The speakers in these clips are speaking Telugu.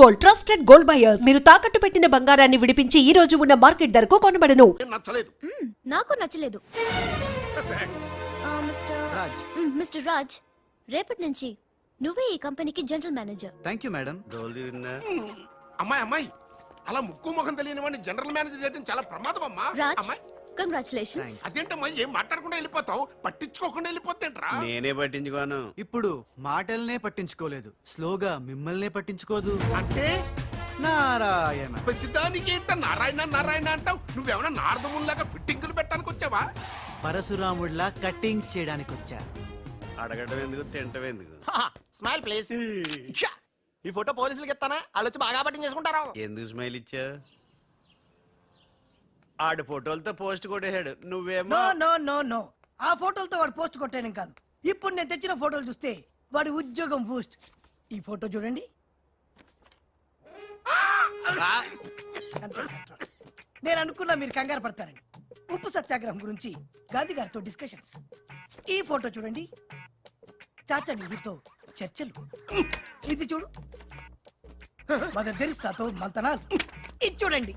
Gold, trusted gold buyers. మీరు తాకట్టు పెట్టిన బంగారాన్ని విడిపించి ఈ రోజు ఉన్న మార్కెట్ ధరకు కొనబడను. నచ్చలేదు. నాకు నచ్చలేదు. Thanks. మిస్టర్ రాజ్, రేపటి నుంచి నువ్వే ఈ కంపెనీకి general manager. Thank you madam. అమ్మాయి అలా ముక్కు ముఖం తెలియని వాడిని జనరల్ మేనేజర్ చేయడం చాలా ప్రమాదం అమ్మా. రాజ్, అమ్మాయి కంగ్రాచులేషన్స్. అదేంటమ్మా ఏం మాట్లాడకుండా వెళ్ళిపోతావు, పట్టించుకోకుండా వెళ్ళిపోతేంట్రా? నేనే పట్టించుకోను. ఇప్పుడు మాటల్నే పట్టించుకోలేదు, స్లోగా మిమ్మల్నే పట్టించుకోదు అంటే నారాయణ. ప్రతిదానికి ఏంట నారాయణ నారాయణ అంటావు? నువ్వేమన్నా నారదముల్లాగా ఫిట్టింగులు పెట్టడానికి వచ్చావా? పరశురాముడిలా కటింగ్ చేయడానికి వచ్చా. అడగడం ఎందుకు, తింటం ఎందుకు? Smile please. ఈ ఫోటో పోలీసులకి ఇస్తానా? వాళ్ళు వచ్చి బాగా పట్టింగ్ చేసుకుంటారు. ఎందుకు స్మైల్ ఇచ్చా? ఆడు ఫోటోలతో పోస్ట్ కొట్టేశాడు, నువ్వేమో నో నో నో నో, ఆ ఫోటోలతో వాడు పోస్ట్ కొట్టేయడం కాదు. ఇప్పుడు నేను తెచ్చిన ఫోటోలు చూస్తే వాడి ఉద్యోగం బూస్ట్. ఈ ఫోటో చూడండి. నేను అనుకున్నా మీరు కంగారు పడతారని. ఉప్పు సత్యాగ్రహం గురించి గాంధీ గారితో డిస్కషన్స్. ఈ ఫోటో చూడండి, చాచా నెహ్రూతో చర్చలు. ఇది చూడు, మదర్ తెరిసాతో మంతనాలు. ఇది చూడండి,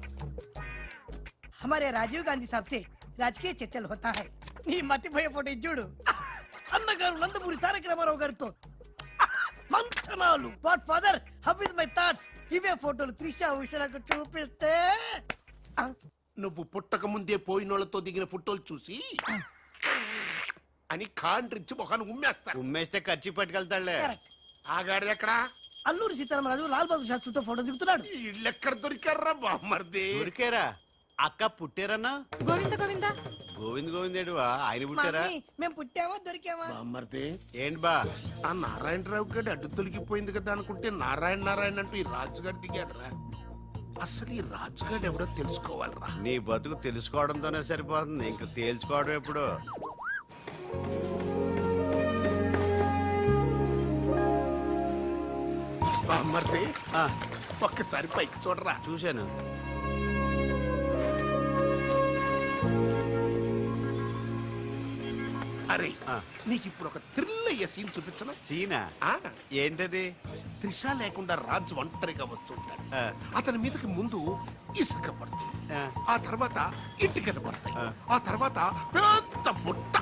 हमारे राजीव गांधी साहब से राजकीय चर्चल होता है. నీ మతిపోయే ఫోటో ఇది చూడు, అన్నగారు నందమూరి తారక రామారావు గారితో మంతనాలు. What father, how is my thoughts? ఇవే ఫోటోలు త్రిషా ఉషలకు చూపిస్తే నువ్వు పుట్టక ముందే పోయినోళ్లతో దిగిన ఫోటోలు చూసి అని కాంట్రించి మొహాన్ని ఉమ్మేస్తాను. ఉమ్మేస్తే ఖర్చు పట్టుకెళ్తాడులే. కరెక్ట్. ఆగాడు ఎక్కడ? అల్లూరి సీతారామరాజు లాల్ బహదూర్ శాస్త్రితో ఫోటో దిగుతున్నాడు. వీళ్ళు ఎక్కడ దొరికారా బామ్మర్ది? ఊరికేరా అక్క పుట్టారన్నా? గోవింద గోవింద. గోవింద్ గోవిందేడువా, ఆయన పుట్టారా? మమ్మీ, మేము పుట్టామా దొరికామా? బామ్మర్ది, ఏంటి బా? ఆ నారాయణరావు గారి అడ్డు తొలగిపోయింది కదా అనుకుంటే నారాయణ నారాయణ అంటూ ఈ రాజుగారు దిగాడరా. అసలు ఈ రాజుగారు ఎవడో తెలుసుకోవాలరా. నీ బతుకు తెలుసుకోవడంతోనే సరిపోతుంది, ఇంక తేల్చుకోవడం ఎప్పుడు? బామ్మర్ది, ఒక్కసారి పైకి చూడరా. చూశాను. అరే, నీకు ఇప్పుడు ఒక థ్రిల్ అయ్యే సీన్ చూపించను. సీనా? ఏంటది? త్రిష లేకుండా రాజు ఒంటరిగా వస్తుంటాడు. ఆ. అతని మీదకి ముందు ఇసుక పడుతుంది, ఆ. ఆ తర్వాత ఇటుకలు పడతాయి, ఆ తర్వాత పెద్ద బుట్ట.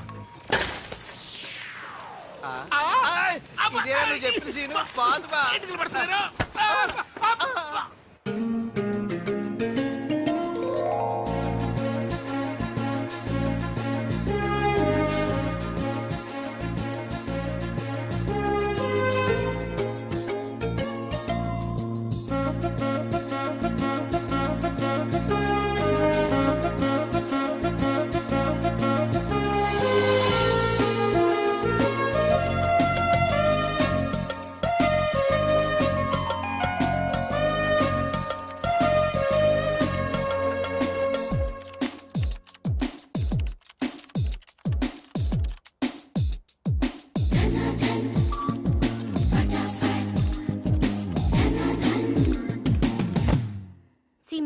ఇదేనా నువ్వు చెప్పిన సీను? బాగుంది బా. ఇటుకలు పడతారు.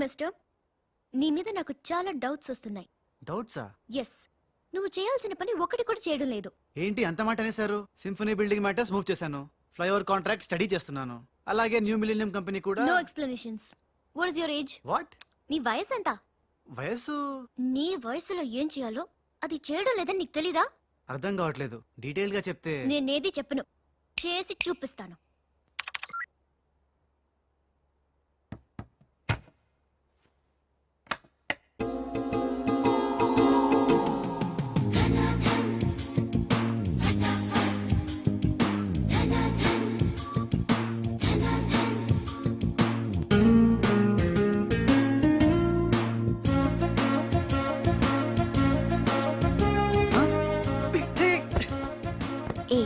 మిస్టర్, నీ మీద నాకు చాలా డౌట్స్ వస్తున్నాయి. డౌట్సా? ఎస్, నువ్వు చేయాల్సిన పని ఒకటి కూడా చేయడం లేదు. ఏంటి అంత మాట అనేసారు? సింఫనీ బిల్డింగ్ మ్యాటర్స్ మూవ్ చేశాను, ఫ్లైఓవర్ కాంట్రాక్ట్ స్టడీ చేస్తున్నాను, అలాగే న్యూ మిలీనియం కంపెనీ కూడా. No explanations. What is your age? What? నీ వయసు ఎంత? వయసు? నీ వయసులో ఏం చేయాలో అది చేయడం లేదని నీకు తెలీదా? అర్థం కావట్లేదు, డీటెయిల్ గా చెప్తే. నేనేది చెప్పను, చేసి చూపిస్తాను. ఏ,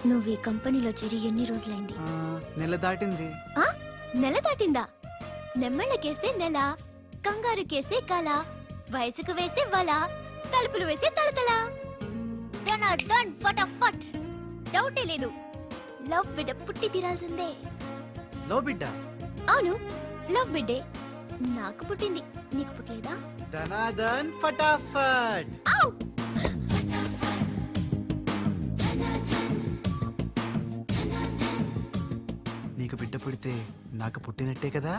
నువ్వు ఈ కంపెనీలో చేరి ఎన్ని రోజులైంది? నెల దాటింది. నెల దాటిందా? నెమ్మళ్ళకేస్తే నెల, కంగారుకేస్తే కల, వయసుకు వేస్తే వల, తలుపులు వేస్తే తలతల. డన్ ఫటాఫట్. డౌటే లేదు, లవ్ బిడ్డ పుట్టి తీరాల్సిందే. లో బిడ్డ? అవును, లవ్ బిడ్డే నాకు పుట్టింది, నీకు పుట్టలేదా? ధనాధన్ ఫటాఫట్. నీకు బిడ్డ పుడితే నాకు పుట్టినట్టే కదా.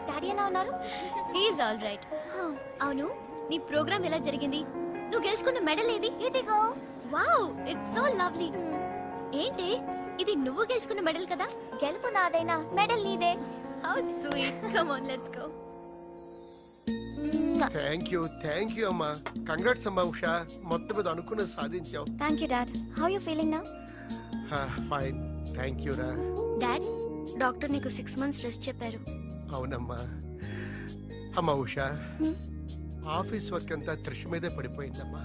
డాడీ ఎలా ఉన్నారు? He is all right. అవును, నీ ప్రోగ్రామ్ ఎలా జరిగింది? నువ్వు గెలుచుకున్న మెడల్ ఏది? ఇదిగో. Wow, it's so lovely. ఏంటి ఇది, నువ్వు గెలుచుకున్న మెడల్ కదా? గెలుపు నాదైనా మెడల్ నీదే. How sweet. Come on, let's go. Thank you అమ్మా. కంగ్రాట్స్ అమ్మా ఉషా, మొత్తం మీద అనుకున్నది సాధించావు. Thank you dad. How you feeling now? Fine, thank you రా. డాడ్, డాక్టర్ నీకు 6 months రెస్ట్ చెప్పారు. అవునమ్మా. అమ్మా ఉషా, ఆఫీస్ వర్క్ అంతా త్రిష మీదే పడిపోయిందమ్మా.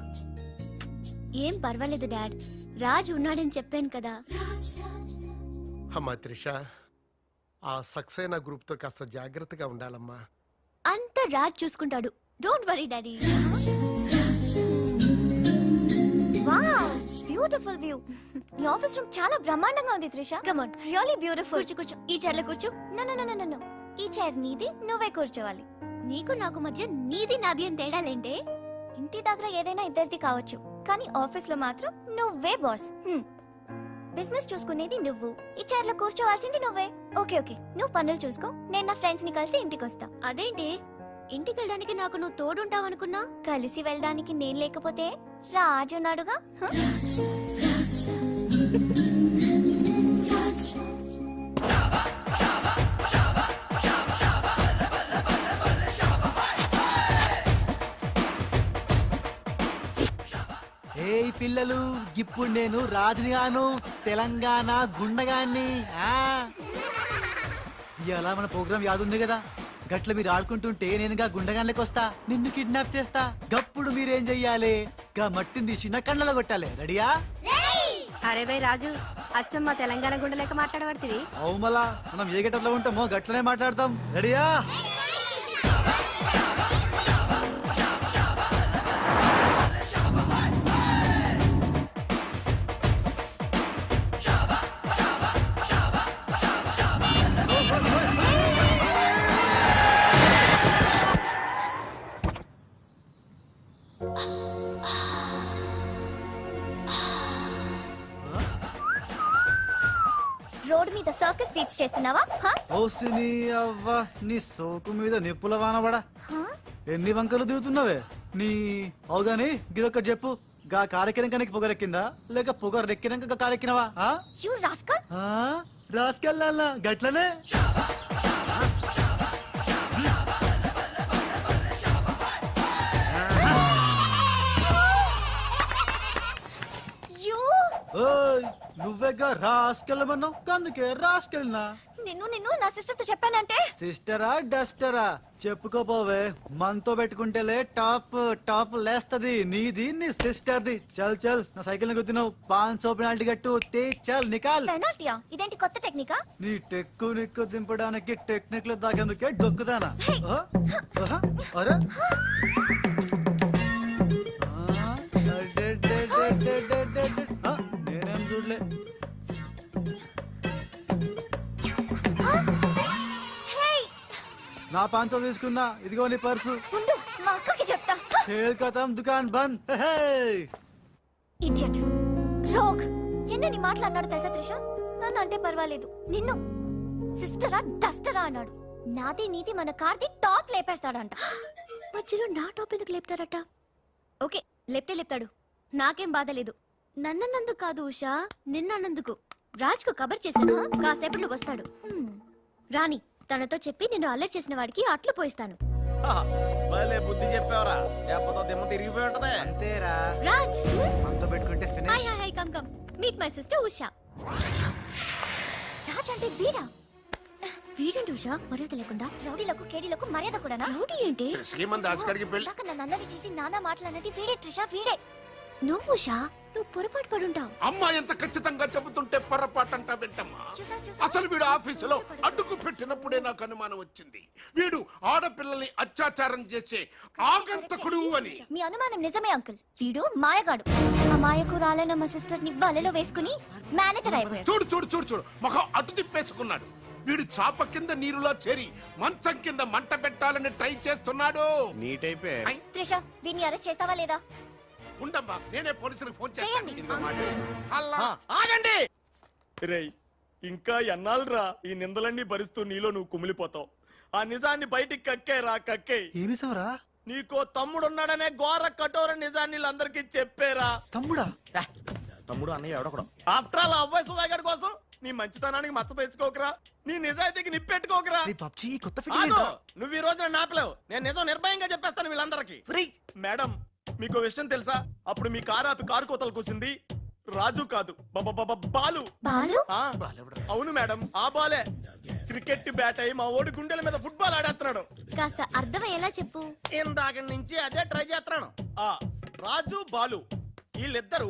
ఏం పర్వాలేదు డాడ్, రాజ్ ఉన్నాడని చెప్పాను కదా. అమ్మా త్రిష, ఆ సక్సేనా గ్రూప్ తో కాస్త జాగ్రత్తగా ఉండాలమ్మా. అంతా రాజ్ చూసుకుంటాడు. Don't worry daddy. Wow, beautiful view. నీ ఆఫీస్ రూమ్ చాలా బ్రహ్మాండంగా ఉంది Trisha. Come on, really beautiful. కూర్చో. ఈ చైర్ లో కూర్చో. నో. ఈ చైర్ నీది, నువ్వే కూర్చోవాలి. నీకు నాకు మధ్య నీది నాది అని తేడాలేంటే? ఇంటి దగ్గర ఏదైనా ఇద్దరిది కావచ్చు, కానీ ఆఫీస్ లో మాత్రం నువ్వే బాస్. బిజినెస్ చూసుకునేది నువ్వు, ఈ చైర్ లో కూర్చోవాల్సింది నువ్వే. ఓకే, నువ్వు పనులు చూసుకో, నేను నా ఫ్రెండ్స్ ని కలిసి ఇంటికి వస్తా. అదేంటి, ఇంటికి వెళ్ళడానికి నాకు నువ్వు తోడుంటావు అనుకున్నా? కలిసి వెళ్ళడానికి నేను లేకపోతే రాజు ఉన్నాడుగా. ఏయ్ పిల్లలు, ఇప్పుడు నేను రాజునిగాను, తెలంగాణ గుండగాన్ని. ఇలా మన ప్రోగ్రామ్ యాదుంది కదా, గట్ల మీరు ఆడుకుంటుంటే నేనుగా గుండగాన్లకి వస్తా, నిన్ను కిడ్నాప్ చేస్తా. గప్పుడు మీరేం చెయ్యాలి? గా మట్టిని తీసి నా కళ్ళలో కొట్టాలి. రెడీయా? అరే బై రాజు, అచ్చమ్మ తెలంగాణ గుండెలేక మాట్లాడబడుతుంది. అవు మళ్ళా మనం ఏ గెటప్లో ఉంటామో గట్లనే మాట్లాడతాం. రెడీయా? రోడ్ మీద సర్కస్ ఫీట్స్ చేస్తున్నావా? ఓసిని అవ్వ, నీ సోకు మీద నిప్పుల వానబడా. ఎన్ని వంకలు తిరుగుతున్నావే నీ. అవుగాని గిదొక్కటి చెప్పు, గా కారెక్కినాక నీకు పొగరెక్కిందా, లేక పొగరెక్కినాక గా కారెక్కినవా? You rascal. రాసుకెళ్ళాలా గట్లనే. నువ్వేగా రాసుకెళ్ళమన్నావు, అందుకే రాసుకెళ్ళినా. నిన్ను నా సిస్టర్ తో చెప్పానంటే. సిస్టరా డస్టరా చెప్పుకోపోవే, మనతో పెట్టుకుంటేలే టాప్ లేస్తది నీది నీ సిస్టర్ది. చల్ నా సైకిల్ ని గుద్దినావు, 500 పెనాల్టీ కట్టు. చల్ నికాల్. పెనాల్టీయా? ఇదేంటి కొత్త టెక్నికా? నీ టెక్కు నిక్కు దింపడానికి టెక్నిక్ లో దాకేందుకే డొక్కుదానా. అరే నేనేం చూడలే. నా 500 తీసుకున్నా, ఇదిగో నీ పర్సు. మా అక్కకి చెప్తా. ఖతం దుకాన్ బంద్. Idiot, rogue. ఎన్నని మాట్లాడినాడు తెలుసా త్రిష? నన్ను అంటే పర్వాలేదు, నిన్ను సిస్టరా డస్టరా అన్నాడు. నాది నీది మన కార్ది టాప్ లేపేస్తాడంట. మధ్యలో నా టాప్ ఎందుకు లేపుతారట? ఓకే, లేపుతాడు, నాకేం బాధ లేదు. నన్నందుకు కాదు ఉషా, నిన్నందుకు. రాజ్కు కబర్ చేశాను, కాసేపట్లో వస్తాడు. రాణి, తనతో చెప్పి నిన్ను అల్లరి చేసిన వాడికి అట్లు పోయిస్తాను. భలే బుద్ధి చెప్పావరా, లేకపోతే దిమ్మ తిరిగిపోయి ఉంటదే. అంతేరా, రాజ్ మనతో పెట్టుకుంటే finish. Hi come meet my sister Usha. Raj అంటే వీరా? వీరేంటి ఉషా మర్యాద లేకుండా? రౌడీలకు కేడీలకు మర్యాద కూడా. రౌడీ ఏంటి? నన్ను అల్లరి చేసి నానా మాటలన్నది వీడే ట్రిషా, వీడే. నువ్వు ఉషా, నువ్వు పొరపాటు పడుంటావు. అమ్మా ఎంత ఖచ్చితంగా చెబుతుంటే పొరపాటంటా వింటమ్మా. అసలు వీడు ఆఫీసులో అడ్డుకు పెట్టినప్పుడే నాకు అనుమానం వచ్చింది, వీడు ఆడపిల్లల్ని అత్యాచారం చేసే ఆగంతకుడు అని. మీ అనుమానం నిజమే అంకుల్, వీడు మాయగాడు. ఆ మాయకురాలైన మా సిస్టర్ ని బలలో వేసుకుని మేనేజర్ అయిపోయాడు. చూడు ముఖం అటు తిప్పేసుకున్నాడు. వీడు చాప కింద నీరులో చేరి మంచం కింద మంట పెట్టాలని ట్రై చేస్తున్నాడు. నీట్ అయిపోయి ఐ, త్రిష వీడిని అరెస్ట్ చేస్తావా లేదా? ఉండమ్మా, నేనే పోలీసులకు ఫోన్ చేయండి. చేస్తాను. అల్లా ఆగండి రేయ్, ఇంకా ఎన్నాళ్ళరా ఈ నిందలన్నీ భరిస్తూ నీలో నువ్వు కుమిలిపోతావు. ఆ నిజాన్ని బయటికి కక్కేరా కక్కే. ఏ నిజంరా? నీకో తమ్ముడున్నాడనే ఘోర కఠోర నిజాన్ని వీళ్ళందరికీ చెప్పేరా. తమ్ముడా? ఏ, తమ్ముడు అన్నయ్య ఎవడొకడు. ఆఫ్టర్ ఆల్ అవ్వాయి సుబాయ్ గారి కోసం నీ మంచితనానికి మచ్చ తెచ్చుకోకరా, నీ నిజాయితీకి నిప్పెట్టుకోకరా. రే పబ్జీ ఈ కొత్త ఆగు! ఫిట్టింగ్ నువ్వు ఈ రోజున నాపలేవు. నేను నిజం నిర్భయంగా చెప్పేస్తాను వీళ్ళందరికీ. మేడం, మీకు విషయం తెలుసా? అప్పుడు మీ కారు ఆపి కారు కోతలు కూసింది రాజు కాదు, బాలు. బాలు ఆ, అవును మేడం, ఆ బాలే క్రికెట్ బ్యాట్ అయి మా ఓడి గుండెల మీద ఫుట్బాల్ ఆడేస్తున్నాడు. కాస్త అర్థమయ్యేలా చెప్పు. ఇందాక నుంచి అదే ట్రై చేస్తున్నాను. ఆ రాజు బాలు వీళ్ళిద్దరూ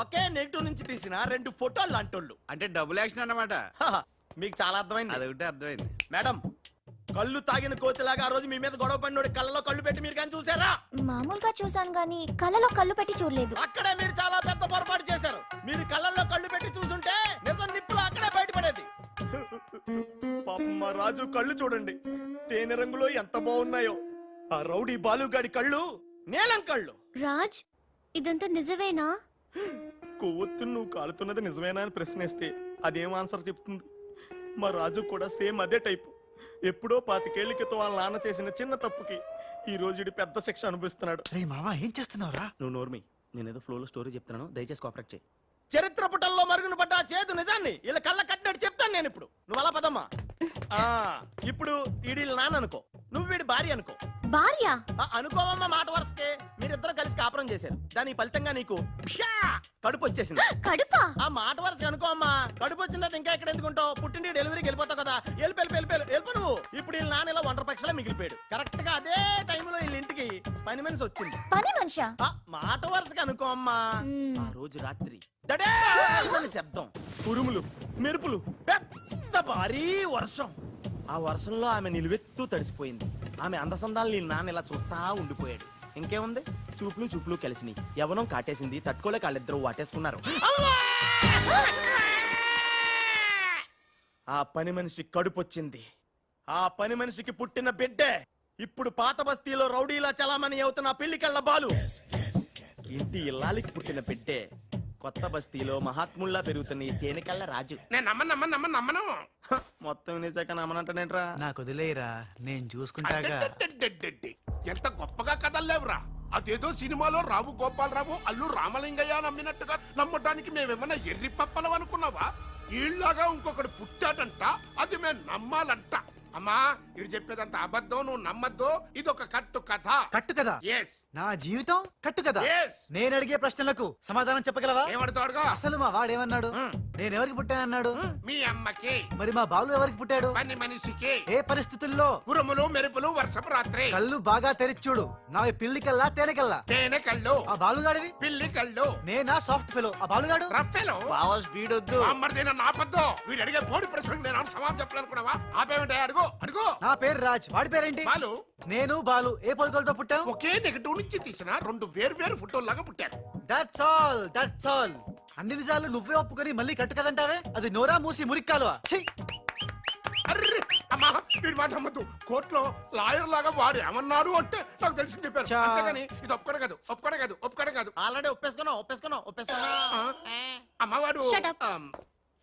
ఒకే నెగిటివ్ నుంచి తీసిన 2 ఫోటోలు లాంటోళ్ళు. అంటే డబుల్ యాక్షన్ అన్నమాట. హహ, మీకు చాలా అర్థమైంది. అదొకటి అర్థమైంది. మేడం, కళ్ళు తాగిన కోతిలాగా ఆ రోజు మీ మీద గొడవ పడినోడి కళ్ళలో కళ్ళు పెట్టి మీరు కానీ చూసారా? మామూలుగా చూసాను గానీ కళ్ళలో కళ్ళు పెట్టి చూడలేదు. అక్కడే మీరు చాలా పెద్ద పొరపాటు చేశారు. మీరు కళ్ళల్లో కళ్ళు పెట్టి చూసుంటే నిజం నిప్పులు అక్కడే బయటపడేది. పాపం మా రాజు కళ్ళు చూడండి, తేనె రంగులో ఎంత బాగున్నాయో. ఆ రౌడీ బాలుగాడి కళ్ళు నీలం కళ్ళు. రాజ్ ఇదంతా నిజమేనా? కొవ్వొత్తు నువ్వు కాలుతున్నది నిజమేనా అని ప్రశ్నిస్తే అదేం ఆన్సర్ చెప్తుంది? మా రాజు కూడా సేమ్ అదే టైపు. ఎప్పుడో 25 ఏళ్ల క్రితం వాళ్ళ నాన్న చేసిన చిన్న తప్పుకి ఈ రోజు ఈడు పెద్ద శిక్ష అనుభవిస్తున్నాడు. రే మావా ఏం చేస్తున్నావురా? నువ్వు నోర్మి, నేనేదో ఫ్లోలో స్టోరీ చెప్తున్నాను, దయచేసి కోఆపరేట్ చేయి. చరిత్ర పుటల్లో మరుగున పడ్డ ఆ చేదు నిజాన్ని ఇలా కళ్ళ కట్టినట్టు చెప్తాను నేను ఇప్పుడు. నువ్వు అలా పదమ్మా. ఆ, ఇప్పుడు ఈడి నాన్న అనుకో, నువ్వు వీడి భార్య అనుకో. భార్య? అనుకోవమ్మా, మాట వరుసకే మీరిద్దరు కలిసి కాపురం చేశారు. దాని ఫలితంగా నీకు ప్యా కడుపు వచ్చేసింది. కడుపా? ఆ మాట వరుస అనుకో అమ్మా. కడుపు వచ్చిన తర్వాత ఇంకా ఎక్కడ ఎందుకుంటావు? పుట్టింటి డెలివరీకి వెళ్ళిపోతావు కదా. వెళ్ళిపో నువ్వు. ఇప్పుడు వీళ్ళ నాన్న ఇలా ఒంటరి పక్షలా మిగిలిపోయాడు. కరెక్ట్ గా అదే టైంలో వీళ్ళ ఇంటికి పని మనిషి వచ్చింది. పని మనిషా? ఆ మాట వరుసగా అనుకో అమ్మా. ఆ రోజు రాత్రి దడే అని శబ్దం, ఉరుములు, మెరుపులు, పెద్ద భారీ వర్షం. ఆ వర్షంలో ఆమె నిలువెత్తు తడిసిపోయింది. ఆమె అందసందాలు నీ నాన్న ఇలా చూస్తా ఉండిపోయాడు. ఇంకేముంది, చూపులు కలిసినాయి. యవనం కాటేసింది, తట్టుకోలేక వాళ్ళిద్దరూ వాటేసుకున్నారు. ఆ పని మనిషి కడుపొచ్చింది. ఆ పని మనిషికి పుట్టిన బిడ్డే ఇప్పుడు పాత బస్తీలో రౌడీలా చలామణి అవుతున్న పిల్లికళ్ళ బాలు. ఇంటి ఇల్లాలికి పుట్టిన బిడ్డే కొత్త బస్తీలో మహాత్ముల్లా పెరుగుతున్న ఈ తేనెకళ్ళ రాజు. నేను నమ్మను. హ, మొత్తం వినేశాక నమ్మనంటేనేట్రా? నాకు వదిలేయరా, నేను చూసుకుంటాగా. అడ్డడ్డడ్డడ్డడ్డి. ఎంత గొప్పగా కథలు లేవురా. అదేదో సినిమాలో రావు గోపాలరావు అల్లు రామలింగయ్య నమ్మినట్టుగా నమ్మటానికి మేమేమన్నా ఎర్రి పప్పలం అనుకున్నావా? ఈళ్ళగా ఇంకొకడు పుట్టాడంట, అది మేము నమ్మాలంట. అమ్మా, ఇది చెప్పేదంత అబద్ధం, నువ్వు నమ్మద్దు. ఇదొక కట్టు కథ. కట్టు కదా? ఎస్. నా జీవితం కట్టు కదా? Yes. నేను అడిగే ప్రశ్నలకు సమాధానం చెప్పగలవా? ఏమడతాడుగా? అసలు మా వాడేమన్నాడు? నేను ఎవరికి పుట్టానన్నాడు? మీ అమ్మకి. మరి మా బాలు ఎవరికి పుట్టాడు? పని మనిషికి. ఏ పరిస్థితుల్లో? ఉరుములు మెరుపులు వర్షపు రాత్రి. కళ్ళు బాగా తెరిచూడు. నా పిల్లి కల్లా తేనె కల్లా? తేనె కళ్ళు. ఆ బాలుగాడివి? పిల్లి కళ్ళు. నేనా సాఫ్ట్ ఫెలో? ఆ బాలుగాడు రఫెలో. బావ స్పీడ్ వద్దు. అమ్మర్దైనా నాపద్దు. వీడు అడిగే పోటీ ప్రశ్నకు నేను సమాధానం చెప్పాలనుకున్నావా? ఆపేమిటే? అడుగు. నా పేరు రాజ్, వాడి పేరేంటి? బాలు. నేను బాలు ఏ పొలకలతో పుట్టాం? ఒకే నెగటివ్ నుంచి తీసిన 2 వేర్వేరు ఫోటోల్లాగా పుట్టారు. That's all. అన్ని నిజాలు నువ్వే ఒప్పుకొని మళ్ళీ కట్టు కదంటావే? అది నోరా మూసి మురిక్కాలువా? ఛీ! అర్రే అమ్మా, వీడి మాట నమ్మద్దు. కోర్టులో లాయర్ లాగా వాడు ఏమన్నారు అంటే నాకు తెలిసి చెప్పారు. చా. అంతేగాని ఇది ఒప్పుకోవడం కాదు. ఆల్రెడీ ఒప్పేసుకున్నా. అమ్మవాడు Shut up.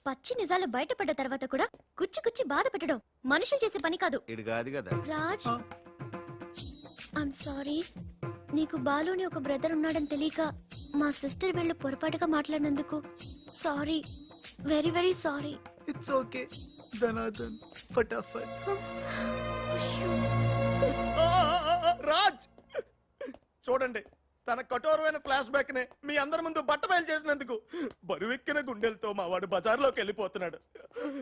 పచ్చి నిజాలు బయటపడ్డ తర్వాత కూడా కుచ్చి బాధ పెట్టడం మనుషులు చేసే పని కాదు. ఇడు కాదు కదా. Raj, I'm sorry. నీకు బాలుని ఒక బ్రదర్ ఉన్నాడని తెలియక మా సిస్టర్ వీళ్ళు పొరపాటుగా మాట్లాడినందుకు sorry, very very sorry. It's okay ధనాధన్ ఫటాఫట్. రాజ్ చూడండి, తన కఠోరమైన ఫ్లాష్ బ్యాక్ నే మీ అందరి ముందు బట్టబయలు చేసినందుకు బరువెక్కిన గుండెలతో మా వాడు బజార్లోకి వెళ్ళిపోతున్నాడు.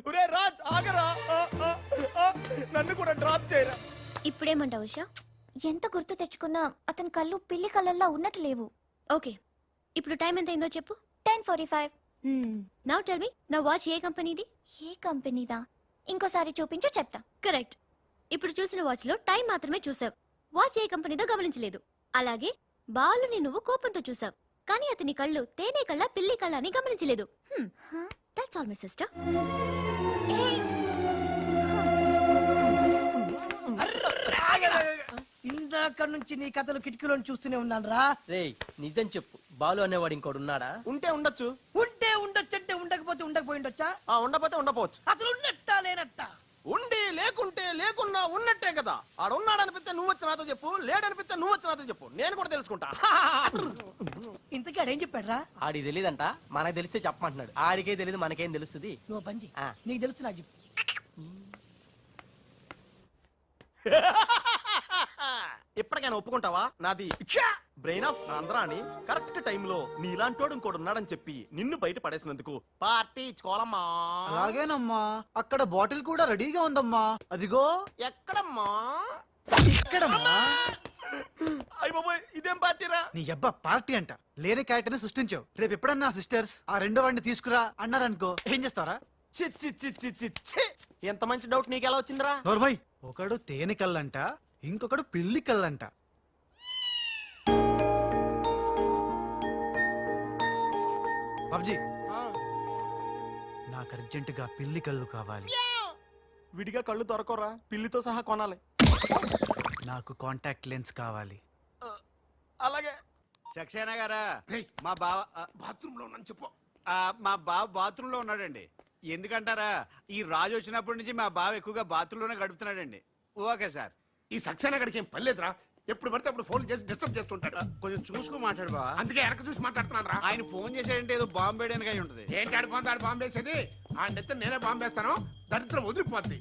ఒరే రాజ్, ఆగరా. నన్ను కూడా డ్రాప్ చేయరా. ఇప్పుడేమంటావు ఉషా? ఎంత గుర్తు తెచ్చుకున్నా అతని కళ్ళు పిల్లి కళ్ళల్లో ఉన్నట్టు లేవు. ఓకే, ఇప్పుడు టైం ఎంత అయిందో చెప్పు. 10:45. నౌ టెల్ మీ, నా వాచ్ ఏ కంపెనీది? ఏ కంపెనీదా? ఇంకోసారి చూపించు చెప్తా. కరెక్ట్. ఇప్పుడు చూసిన వాచ్ లో టైం మాత్రమే చూసావు, వాచ్ ఏ కంపెనీదో గమనించలేదు. అలాగే బాలుని నువ్వు కోపంతో చూసావు, కానీ అతని కళ్ళు తేనె కళ్ళ పిల్లి కళ్ళ అని గమనించలేదు. That's all my sister. ఇందాక నుంచి నీ కథలు కిటికీలో చూస్తూనే ఉన్నాను రా. రేయ్ నిజం చెప్పు, బాలు అనేవాడు ఇంకోడు ఉన్నాడా? ఉంటే ఉండొచ్చు. ఉంటే ఉండొచ్చంటే ఉండకపోతే ఉండకపోయి ఉండొచ్చా? ఉండపోతే ఉండపోవచ్చు. అసలు ఉన్నట్టా లేనట్టా? ఉండి లేకుంటే లేకున్నా ఉన్నట్టే కదా. ఆడు ఉన్నాడనిపిస్తే నువ్వు వచ్చి నాతో చెప్పు, లేడనిపిస్తే నువ్వు వచ్చి నాతో చెప్పు, నేను కూడా తెలుసుకుంటా. ఇంతకీ ఆడేం చెప్పాడు రా? ఆడికి తెలియదంట, మనకు తెలిస్తే చెప్పమంటున్నాడు. ఆడికే తెలియదు, మనకేం తెలుస్తుంది? నువ్వు పంచి ఆ. నీకు తెలుసు నాకు చెప్పు. ఇప్పటికైనా ఒప్పుకుంటావా? నాది బ్రెయిన్ ఆఫ్ ఆంధ్రా అని కరెక్ట్ టైంలో నీలాంటోడు ఇంకోడు ఉన్నాడని చెప్పి నిన్ను బయట పడేసినందుకు పార్టీ ఇచ్చుకోవాలమ్మా. అలాగేనమ్మా, అక్కడ బాటిల్ కూడా రెడీగా ఉందమ్మా. అదిగో ఎక్కడమ్మా? ఇక్కడమ్మా. అయ్య బాబోయ్, ఇదేం పార్టీరా? నీ అబ్బా పార్టీ అంట లేని క్యారెక్టర్ ని సృష్టించావు. రేపు ఎప్పుడన్నా సిస్టర్స్ ఆ రెండో వాడిని తీసుకురా అన్నారనుకో, ఏం చేస్తారా? చి చి చి చి చి చి. ఎంత మంచి డౌట్ నీకెలా వచ్చిందిరా? నోర్మయ్, ఒకడు తేనె కళ్ళంట, ఇంకొకడు పిల్లి కళ్ళంట. బాబ్జీ, నాకు అర్జెంటుగా పిల్లి కళ్ళు కావాలి. విడిగా కళ్ళు దొరకరా, పిల్లితో సహా కొనాలి. నాకు కాంటాక్ట్ లెన్స్ కావాలి. అలాగే. సక్సేనా గారా, రేయ్, మా బావ బాత్రూమ్ లో ఉన్నాను చెప్పు. మా బావ బాత్రూమ్ లో ఉన్నాడండి. ఎందుకంటారా, ఈ రాజు వచ్చినప్పటి నుంచి మా బావ ఎక్కువగా బాత్రూమ్ లోనే గడుపుతున్నాడండి. Okay sir. ఈ సక్సేనా గడికి ఏం పర్లేదురా, ఎప్పుడు పడితే అప్పుడు ఫోన్ చేసి డిస్టర్బ్ చేస్తుంటాడు. కొంచెం చూసుకో మాట్లాడు బావ. అందుకే వెనక చూసి మాట్లాడుతున్నాను రా. ఆయన ఫోన్ చేసాడంటే ఏదో బాంబు వేయడానికి అయి ఉంటది. ఏంటి ఆడు బాంబేసేది? ఆ నెత్త నేనే బాంబేస్తాను, దరిద్రం వదిలిపోద్ది.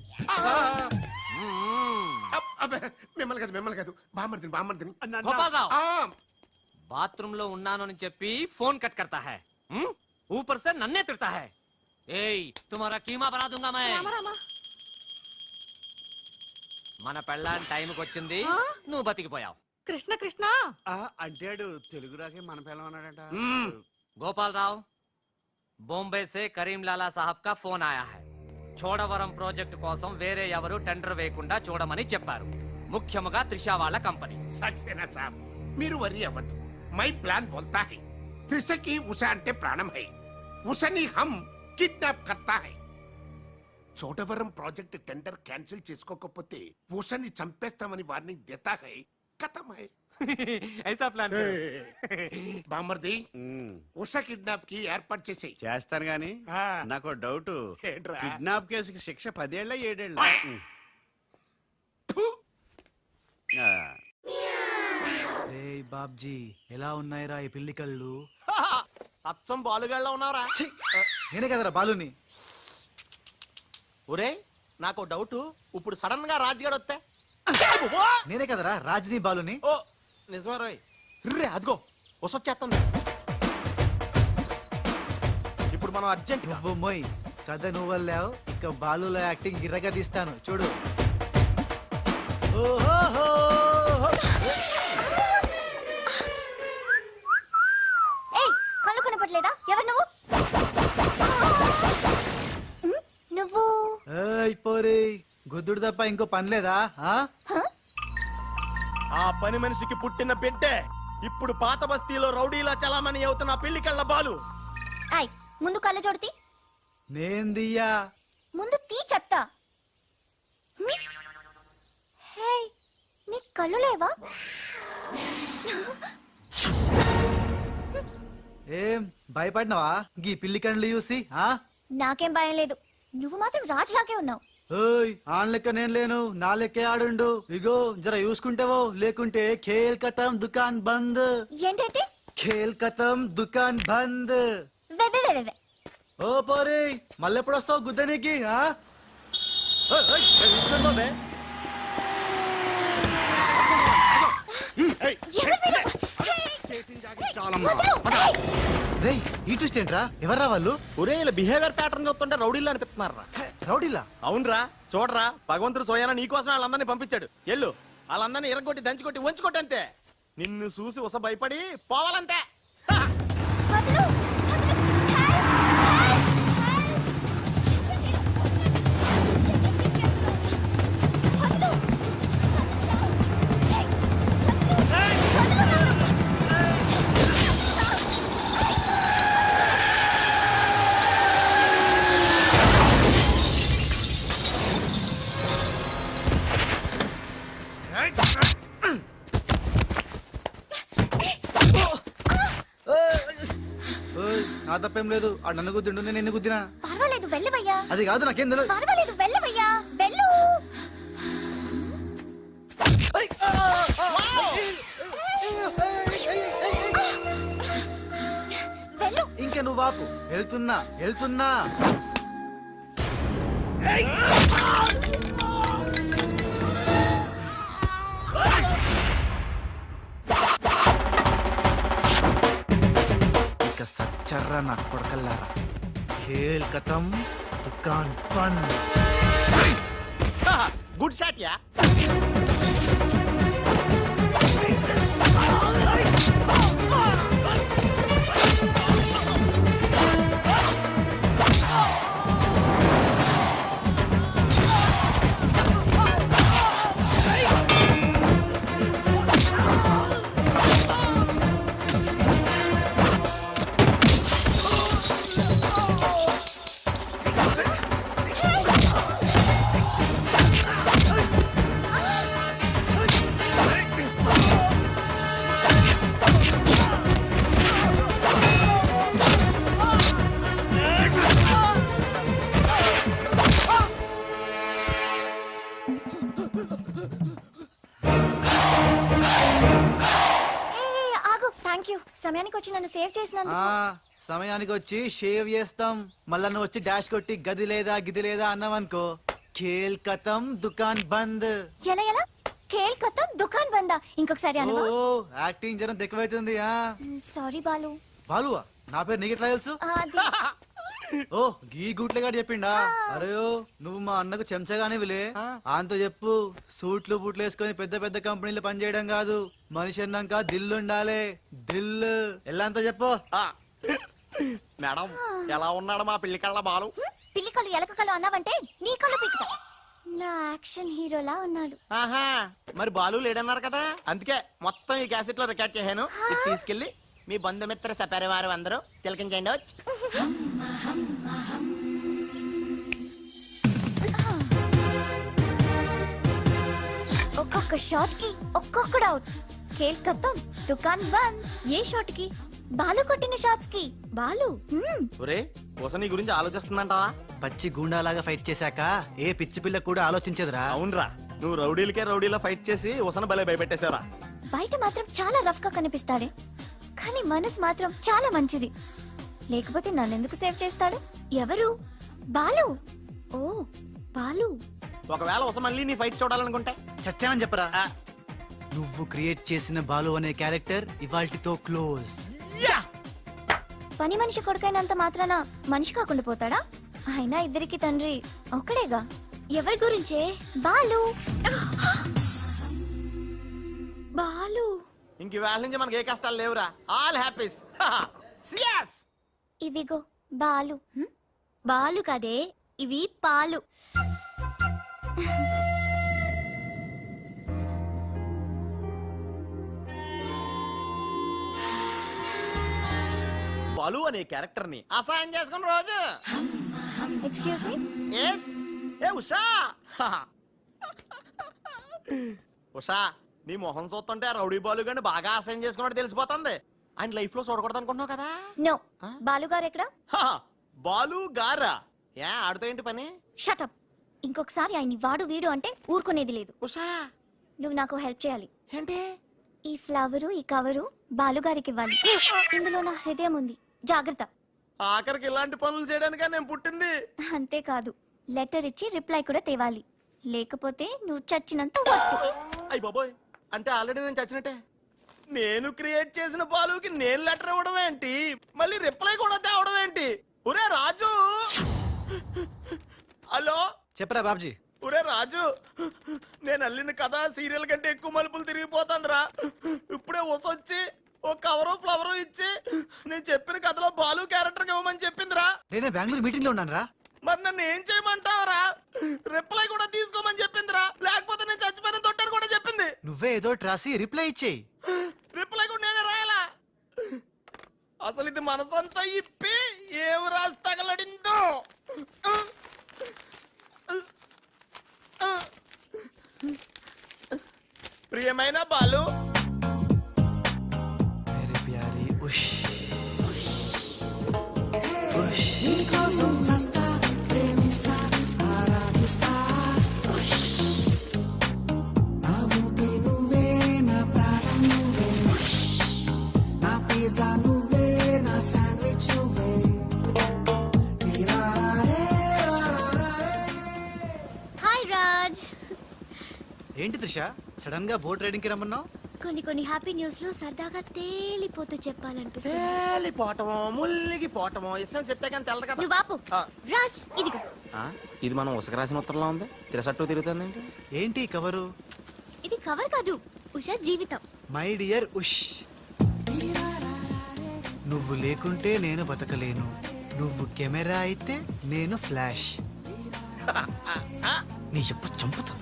మిమ్మల్ని కాదు బామ్మర్దిని. గోపాలరావు, ఆ, బాత్రూమ్ లో ఉన్నాను అని చెప్పి ఫోన్ కట్ करता है, ऊपर से नन्हे तिरता है. ఏయ్, तुम्हारा कीमा बना दूंगा मैं. మన పెళ్ళాన్ టైంకి వచ్చింది, నువ్వు బతికిపోయావు. కృష్ణ కృష్ణ అంటాడు తెలుగు రాకే మన పిల్లం అన్నాడట. గోపాలరావు, బొంబే సే కరీం లాలా సాహబ్ కా ఫోన్ ఆయా హై. చోడవరం ప్రాజెక్ట్ కోసం వేరే ఎవరు టెండర్ వేయకుండా చూడమని చెప్పారు, ముఖ్యముగా త్రిష వాళ్ళ కంపెనీ. సక్సేనా సాబ్, మీరు వరి అవ్వద్దు. మై ప్లాన్ బోల్తా హై. త్రిషకి ఉష అంటే ప్రాణం హై. ఉషని హమ్ కిడ్నాప్ కర్తా హై. చోటవరం ప్రాజెక్ట్ టెండర్ క్యాన్సిల్ చేసుకోకపోతే ఉషని చంపేస్తామని వార్నింగ్ దేతా హై. ఖతం హై. ఐసా ప్లాన్ బామర్ది, ఉమ్, ఉష కిడ్నాప్ కి ఏర్పాటు చేసేయ్. చేస్తాను గాని ఆ. నాకు డౌట్. ఏంట్రా? కిడ్నాప్ కేసుకి శిక్ష 10 ఏళ్ళ 7 ఏళ్ళ? ఫు! రే బాబ్జీ, ఎలా ఉన్నాయిరా ఈ పిల్లి కళ్ళు? అచ్చం బాలుగాళ్ళ ఉన్నారా? ఛీ! నేనే కదరా బాలుని. ఒరే, నాకు డౌట్. ఇప్పుడు సడన్ గా రాజుగాడు వస్తే? నేనే కదరా రాజనీ బాలుని. ఓ నిజమే రోయ్. రే అదిగో వసొచ్చేస్తుంది. ఇప్పుడు మనం అర్జెంట్ నువ్వు మొయ్, కథ నువ్వల్లావు, ఇక బాలులో యాక్టింగ్ గిర్రగా తీస్తాను చూడు. ఓహో, ఏయ్, కళ్ళు కనపట్లేదా? ఎవరు నువ్వు? నువ్వు పోరి, గుద్దుడు తప్ప ఇంకో పని లేదా? ఆ పని మనిషికి పుట్టిన బిడ్డే ఇప్పుడు పాత బస్తీలో రౌడీలా చలామణి అవుతున్న పెళ్లి కళ్ళ బాలు. ఆయ్, ముందు కళ్ళు చూడతి. నేందియ్యా. ముందు తీ చెప్తా. హే, నీ కళ్ళు లేవా? ఏం భయపడినవా గీ పిల్లి కళ్ళు చూసి? నాకేం భయం లేదు. నువ్వు మాత్రం రాజులాగే ఉన్నావు. ఓయ్, ఆన్ లెక్క నేను లేను, నా లెక్కే ఆడుండు. ఇగో జర చూసుకుంటావో, లేకుంటే ఖేల్ ఖతం దుకాన్ బంద్. ఏంటంటే? ఖేల్ ఖతం దుకాన్ బంద్. వే వే వే వే. ఓ పోరి, మళ్ళెప్పుడు వస్తావు గుద్దనికి? చూసుకోండి బాబే. రేయ్, ఈ ట్విస్ట్ ఏంట్రా? ఎవర్రా వాళ్ళు? ఒరే, ఇలా బిహేవియర్ ప్యాటర్న్ చూస్తుంటే రౌడీలా అనిపిస్తున్నారా? రౌడీలా? అవునరా, చూడరా, భగవంతుడు సోయానా నీకోసం వాళ్ళందరినీ పంపించాడు. ఎల్లు వాళ్ళందరినీ ఇరగొట్టి దంచుకొట్టి వంచుకొట్టి అంతే. నిన్ను చూసి ఉస భయపడి పోవాలంతే. వదలు, వదలు. నా తప్పేం లేదు ఆ నన్ను గుద్దిండు నేను ఎన్ని గుద్దినా పర్వాలేదు వెళ్ళవయ్యా. అది కాదు నాకేం తెలియదు పర్వాలేదు వెళ్ళవయ్యా. వెళ్ళు. వెళ్ళు. ఇంకా నువ్వు వాపు వెళ్తున్నా వెళ్తున్నా ఇక సచ్చర్రా నా కొడకల్లారా ఖేల్ కథం దుకాన్ బంద్ గుడ్ షాట్ యా. ఆగు. Thank you. సమయానికి వచ్చి నన్ను సేవ్ చేసినందుకు. సమయానికి వచ్చి షేవ్ చేస్తాం మళ్ళా నువ్వు వచ్చి డాష్ కొట్టి గది లేదా గిది లేదా అన్నావనుకో ఖేల్ కథం దుకాన్ బంద్ ఎలా ఎలా? ఖేల్ ఖతం దుకాన్ బందా. ఇంకొకసారి ఓ అనవా? యాక్టింగ్ జనం ఎక్కువైతుంది సారీ బాలు. బాలువా నా పేరు నీకు ఎట్లా తెలుసు అది ఓ గీ గుట్లేగాడు చెప్పిండా అరే ఓ నువ్వు మా అన్నకు చెంచగానే విలే ఆయనతో చెప్పు సూట్లు బూట్లు వేసుకొని పెద్ద పెద్ద కంపెనీలు పనిచేయడం కాదు మనిషి అన్నాక దిల్లు ఉండాలి దిల్లు ఎలా అంతా చెప్పు మేడం ఎలా ఉన్నాడు మా పిల్లి కళ్ళ బాలు? పిల్లి కళ్ళు ఎలక కళ్ళు అన్నావంటే నీ కళ్ళు పీకుతా. నా యాక్షన్ హీరోలా ఉన్నాడు. ఆహా మరి బాలు లేడన్నారు కదా, అందుకే మొత్తం ఈ క్యాసెట్ లో రికార్డ్ చేశాను. ఇది తీసుకెళ్లి మీ బంధుమిత్ర సపరివారు అందరూ తిలకించండి. వచ్చి ఒక్కొక్క షాట్ కి ఒక్కొక్కడు అవుట్. ఖేల్ ఖతం దుకాన్ బంద్. ఏ షాట్ కి? బాలు కొట్టిన షాట్స్ కి. బాలు ఒరే కోసం నీ గురించి ఆలోచిస్తుందంటావా? పచ్చి గూండాలాగా ఫైట్ చేశాక ఏ పిచ్చి పిల్ల కూడా ఆలోచించదురా అవునరా, నువ్వు రౌడీలకే రౌడీలా ఫైట్ చేసి ఉసన భలే భయపెట్టేశావురా. బయట మాత్రం చాలా రఫ్ గా కనిపిస్తాడే, కానీ మనసు మాత్రం చాలా మంచిది. లేకపోతే నన్నెందుకు సేవ్ చేస్తాడు? ఎవరు? బాలు. ఓ బాలు. ఒకవేళ ఉస మళ్ళీ నీ ఫైట్ చూడాలనుకుంటే చచ్చానని చెప్పరా నువ్వు క్రియేట్ చేసిన బాలు అనే క్యారెక్టర్ ఇవాల్టితో క్లోజ్. పని మనిషి కొడుకైనంత మాత్రాన మనిషి కాకుండా పోతాడా? అయినా ఇద్దరికి తండ్రి ఒక్కడేగా. ఎవరి గురించే? బాలు. బాలు. ఇంక వేళ నుంచి మనకి ఏ కష్టాలు లేవురా. All happies. ఇవిగో బాలు. బాలు కదే, ఇవి పాలు. బాలు అనే క్యారెక్టర్ ని అసహాయం చేసుకుని రోజు. Excuse me. ఎస్. ఏ ఉషా. ఉషా నీ మొహం చూస్తుంటే ఆ రౌడీ బాలు గాని బాగా అసహాయం చేసుకున్నట్టు తెలిసిపోతుంది. ఆయన లైఫ్ లో చూడకూడదు అనుకుంటున్నావు కదా. నో. బాలు గారు ఎక్కడ? బాలు గారా? ఏ ఆడుతో ఏంటి పని? షటప్. ఇంకొకసారి ఆయన్ని వాడు వీడు అంటే ఊరుకునేది లేదు. ఉషా నువ్వు నాకు హెల్ప్ చేయాలి. ఏంటి? ఈ ఫ్లవరు ఈ కవరు బాలుగారికి ఇవ్వాలి. ఇందులో నా హృదయం ఉంది, జాగ్రత్త. ఆఖరికి ఇలాంటి పనులు చేయడానికే నేను పుట్టింది. అంతేకాదు లెటర్ ఇచ్చి రిప్లై కూడా తేవాలి, లేకపోతే నువ్వు చచ్చినంత ఒట్టు. అయ్య బాబోయ్, అంటే ఆల్రెడీ నేను చచ్చినట్టే. నేను క్రియేట్ చేసిన బాలుకి నేను లెటర్ ఇవ్వడం ఏంటి, మళ్ళీ రిప్లై కూడా తేవడం ఏంటి? ఒరే రాజు. హలో చెప్పరా బాబ్జీ. ఒరే రాజు, నేను అల్లిన కథ సీరియల్ కంటే ఎక్కువ మలుపులు తిరిగిపోతుందిరా. ఇప్పుడే వసొచ్చి ఒక కవరు ఫ్లవరు ఇచ్చి నేను చెప్పిన కథలో బాలు క్యారెక్టర్ ఇవ్వమని చెప్పిందిరా. నేను బెంగళూరు మీటింగ్ లో ఉన్నాను రా. మరి నన్ను ఏం చేయమంటావురా? రిప్లై కూడా తీసుకోమని చెప్పిందిరా, లేకపోతే నేను చచ్చిపోయిన తొట్టని కూడా చెప్పింది. నువ్వే ఏదో రాసి రిప్లై ఇచ్చేయి. రిప్లై కూడా నేనే రాయాలా? అసలు ఇది మనసంతా ఇప్పి ఏం రాసి తగలడిందో. ప్రియమైన బాలు, మేరే ప్యారీ ఉష్ హాయ్ రాజ్. ఏంటి త్రిష సడన్ గా బోట్ రైడింగ్ కి రమ్మన్నావు? కొన్ని హ్యాపీ న్యూస్ లో సరదాగా తేలిపోతూ చెప్పాలనిపిస్తుంది. తేలిపోవటమో ముల్లిగిపోవటమో ఇష్టం చెప్తే కానీ తెలదు కదా. నువ్వు ఆపు. ఆ. రాజ్ ఇదిగో. ఇది మనం ఉసక రాసిన ఉత్తరంలో ఉంది తిరసట్టు తిరుగుతుంది ఏంటి ఈ కవరు? ఇది కవర్ కాదు, ఉషా జీవితం. మై డియర్ ఉష్, నువ్వు లేకుంటే నేను బతకలేను, నువ్వు కెమెరా అయితే నేను ఫ్లాష్. నీ చెప్పు చంపుతా.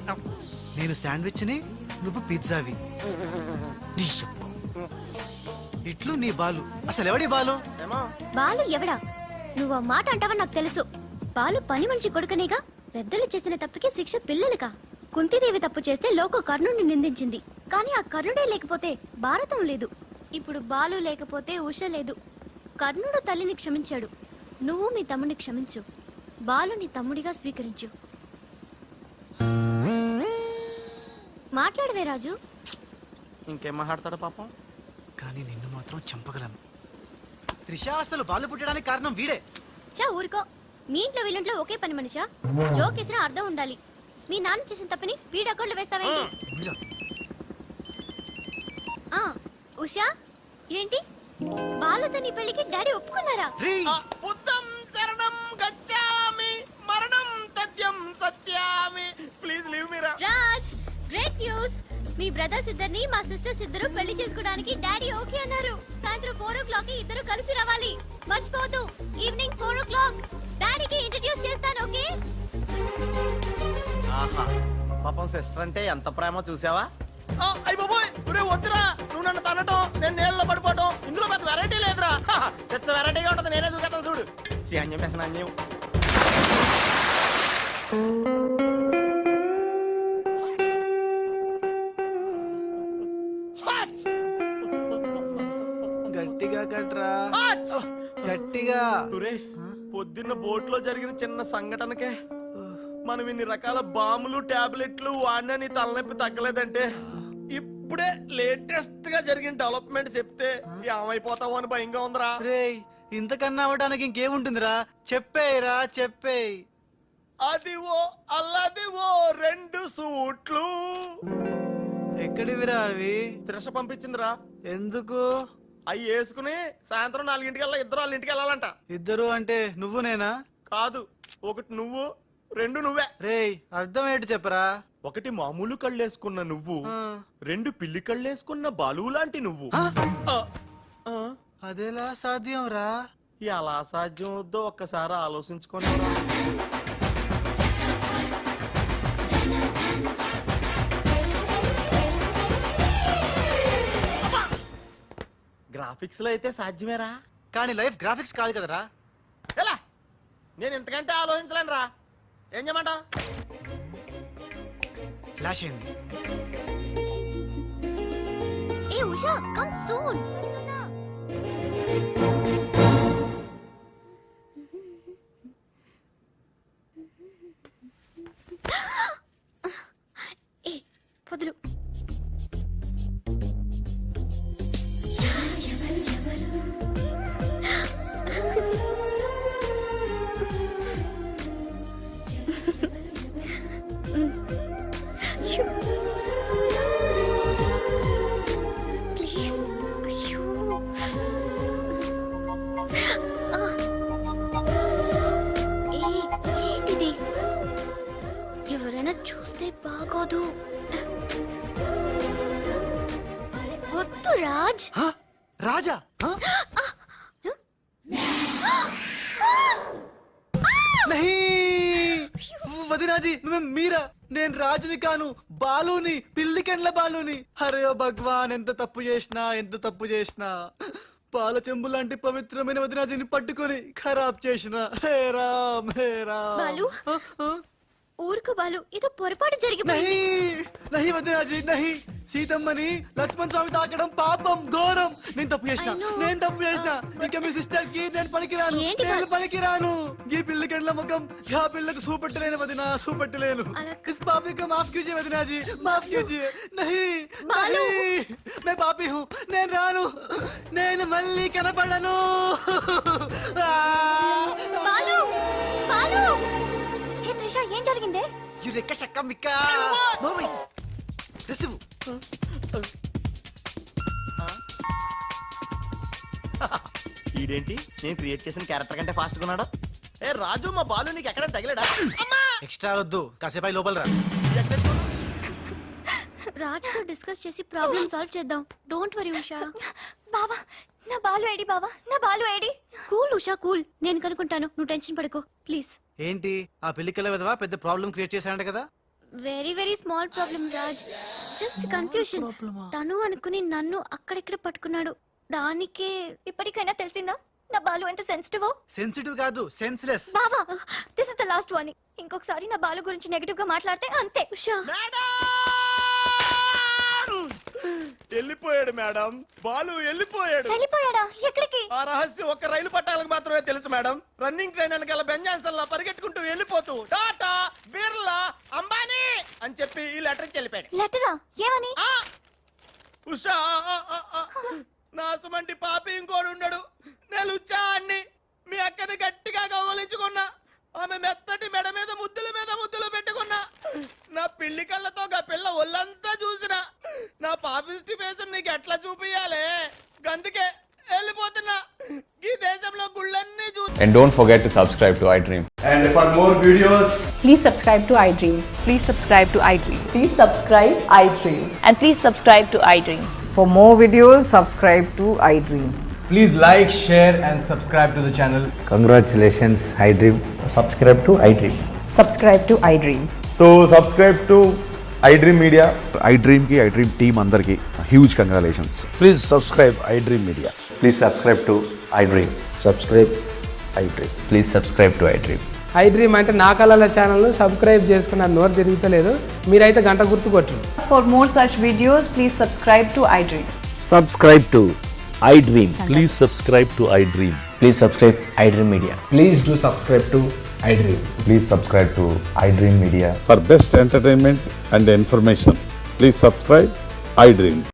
నేను శాండ్విచ్ని, నువ్వు పిజ్జావి. నీ చెప్పు ఇట్లు నీ బాలు. అసలు ఎవడి బాలు? బాలు ఎవడా? నువ్వు ఆ మాట అంటావని నాకు తెలుసు. బాలు పని మనిషి కొడుకనేగా. పెద్దలు చేసిన తప్పుకి శిక్ష పిల్లలుగా. కుంతిదేవి తప్పు చేస్తే లోక కర్ణుడిని నిందించింది. కానీ ఆ కర్ణుడే లేకపోతే భారతం లేదు. ఇప్పుడు బాలు లేకపోతే ఉష లేదు. కర్ణుడు తల్లిని క్షమించాడు. నువ్వు మీ తమ్ముడిని క్షమించు. బాలుని తమ్ముడిగా స్వీకరించు. మాట్లాడవే రాజు. ఇంకేం మాట్లాడతాడు పాపం. కానీ నిన్ను మాత్రం చంపగలను. త్రిష అసలు బాలు పుట్టడానికి కారణం వీడే. చా ఊరుకో. మీ ఇంట్లో వీళ్ళంట్లో ఒకే పని మనిషా? జోక్ వేసినా అర్థం ఉండాలి. మీ నాన్న చేసిన తప్పని వీడి అకౌంట్లో వేస్తావేంటి? ఆ, ఉషా ఏంటి బాలుతో నీ పెళ్లికి డాడీ ఒప్పుకున్నారా? బుద్ధం శరణం గచ్చామి మరణం తథ్యం సత్యామి. ప్లీజ్ లీవ్ మీ రా. Raj, great news. మీ బ్రదర్స్ ఇద్దరిని మా సిస్టర్స్ ఇద్దరు పెళ్లి చేసుకోవడానికి డాడీ ఓకే అన్నారు. సాయంత్రం 4 o'clock ఇద్దరు కలిసి రావాలి. మర్చిపోవద్దు. ఈవినింగ్ 4 o'clock డాడీకి ఇంట్రడ్యూస్ చేస్తాను. ఓకే? ఆహా, పాపం సిస్టర్ అంటే ఎంత ప్రేమో చూసావా? అయ్య బాబోయ్, ఒరే వద్దురా. నువ్వు నన్ను తనటం, నేను నీళ్ళలో పడిపోవటం, ఇందులో పెద్ద వెరైటీ లేదురా. పెద్ద వెరైటీగా ఉంటుంది. నేనే దూకేతాను చూడు. అన్యం వేసిన అన్యం. గట్టిగా కట్రా, గట్టిగా. ఒరే, పొద్దున్న బోట్లో జరిగిన చిన్న సంఘటనకే మనం ఇన్ని రకాల బాంబులు టాబ్లెట్లు వాడినా నీ తలనొప్పి తగ్గలేదంటే ఇప్పుడే లేటెస్ట్ గా జరిగిన డెవలప్మెంట్ చెప్తే ఏమైపోతావో అని భయంగా ఉందిరా. రేయ్, ఇంతకన్నా అవ్వడానికి ఇంకేముంటుందిరా? చెప్పేయరా, చెప్పేయ్. అదివో అల్లదివో 2 సూట్లు. ఎక్కడివిరా అవి? త్రిష పంపించిందిరా. ఎందుకు? అవి వేసుకుని సాయంత్రం 4 ఇద్దరు వాళ్ళ ఇంటికి వెళ్ళాలంట. ఇద్దరు అంటే నువ్వు నేనా? కాదు, ఒకటి నువ్వు, 2 నువ్వే. రేయ్, అర్థం ఏంటి చెప్పరా? ఒకటి మామూలు కళ్ళేసుకున్న నువ్వు, 2 పిల్లి కళ్ళేసుకున్న బాలు లాంటి నువ్వు. అదేలా సాధ్యం రా? ఎలా సాధ్యం వద్దో ఒక్కసారి ఆలోచించుకొని. గ్రాఫిక్స్ లో అయితే సాధ్యమేరా, కానీ లైఫ్ గ్రాఫిక్స్ కాదు కదరా. ఎలా? నేను ఇంతకంటే ఆలోచించలేను రా. ఏం చేయమంటావు? ఫ్లాష్ అయింది. ఏ ఉషా, కమ్ సూన్. ఏ వదులు. ప్లీజ్. అయ్యో. ఏంటిది? ఎవరైనా చూస్తే బాగోదు. వద్దు రాజ్. హ? రాజా? హ? నహీ, వదినాజీ, మీరా? నేను రాజుని కాను, బాలుని, పిల్లికెండ్ల బాలుని. అరే ఓ భగవాన్, ఎంత తప్పు చేసినా పాల చెంబు లాంటి పవిత్రమైన వదినాజీని పట్టుకొని ఖరాబ్ చేసిన. హే రామ్, హే రామ్. బాలు, ఊరుకు బాలు ఏదో పొరపాటు జరిగిపోయింది. नहीं नहीं वदना जी नहीं సీతమ్మని లక్ష్మణ్ స్వామి తాకడం పాపం ఘోరం. నేను తప్పు చేసిన I know. నేను తప్పు చేసిన ఇక మీ సిస్టర్ కి నేను పనికిరాను ఏంటి నేను పనికిరాను. ఈ పిల్లకి ఎండ్ల ముఖం గా పిల్లకు చూపెట్టలేను వదినా చూపెట్టలేను. అలా इस पापी को माफ कीजिए वदना जी माफ कीजिए. नहीं बालू. नहीं मैं पापी हूँ నేను రాను నేను మళ్ళీ కనపడను. బాలు బాలు హే త్రిష ఏం జరిగిందే? యురెక్క షక్క మిక్క నోర్మై రిసీవ్ ఈడేంటి నేను క్రియేట్ చేసిన క్యారెక్టర్ కంటే ఫాస్ట్ గా ఉన్నాడు. ఏ రాజు మా బాలు నీకు ఎక్కడ తగిలాడా? ఎక్స్ట్రా వద్దు కాసేపు లోపల రా. రాజ్తో డిస్కస్ చేసి ప్రాబ్లం సాల్వ్ చేద్దాం. Don't worry Usha. బావా నా బాలు ఏడి బావా నా Balu AD? Cool Usha cool, నేను కనుక్కుంటాను, నువ్వు టెన్షన్ పడుకో ప్లీజ్. ఏంటి ఆ పెళ్లికల విధవా పెద్ద ప్రాబ్లం క్రియేట్ చేశాడంట కదా. Very very small problem Raj, just confusion. తను అనుకుని నన్ను అక్కడిక్కడ పట్టుకున్నాడు. దానికే ఇప్పటికైనా తెలిసిందా నా బాలు ఎంత సెన్సిటివ్? సెన్సిటివ్ కాదు సెన్స్లెస్. బావా this is the last warning. ఇంకొకసారి నా బాలు గురించి నెగటివ్ గా మాట్లాడితే అంతే. ఉషా వెళ్ళిపోయాడు మేడం, బాలు వెళ్ళిపోయాడు. వెళ్ళిపోయాడా? ఎక్కడికి? ఆ రహస్యం ఒక్క రైలు పట్టాలకు మాత్రమే తెలుసు మేడం. రన్నింగ్ ట్రైన్ వెనకాల బెంజాన్సన్ లా పరిగెట్టుకుంటూ వెళ్ళిపోతూ టాటా బిర్లా అంబానీ అని చెప్పి ఈ లెటర్ ఇచ్చి వెళ్ళిపోయాడు. లెటరా? ఏమని? ఆ! ఉషా నా సుమంటి పాపి ఇంకోడు ఉండడు. నేను లుచ్చా అన్ని మీ అక్కని గట్టిగా కౌగలించుకున్నా. ఆమె మెత్తటి మెడ మీద ముద్దులు పెట్టుకున్నా. నా పిల్లి కళ్ళతో గా పిల్ల ఒళ్ళంతా చూసిన. నా పాపిస్టి ఫేస్ నీకు ఎట్లా చూపియాలే? గందుకే వెళ్ళిపోతున్నా. ఈ దేశంలో గుళ్ళన్నీ చూసి. And don't forget to subscribe to iDream. And for more videos, Please subscribe to iDream. Please subscribe to iDream. Please subscribe iDream. And please subscribe to iDream. For more videos, subscribe to iDream. Please like, share, and subscribe to the channel. Congratulations iDream. Subscribe to iDream. Subscribe to iDream. So subscribe to iDream Media. iDream ki iDream team andarki huge congratulations. please subscribe iDream Media. Please subscribe to iDream. Subscribe iDream. Please subscribe to iDream. iDream అంటే నా కళల ఛానల్ సబ్స్క్రైబ్ చేసుకున్న నోరు తిరుగుతలేదు. మీరైతే గంట గుర్తు కొట్టండి. For more such videos, please subscribe to iDream. Subscribe to iDream. Please subscribe to iDream. Please subscribe iDream Media. Please do subscribe to iDream. Please subscribe to iDream Media. For best entertainment and information, please subscribe iDream.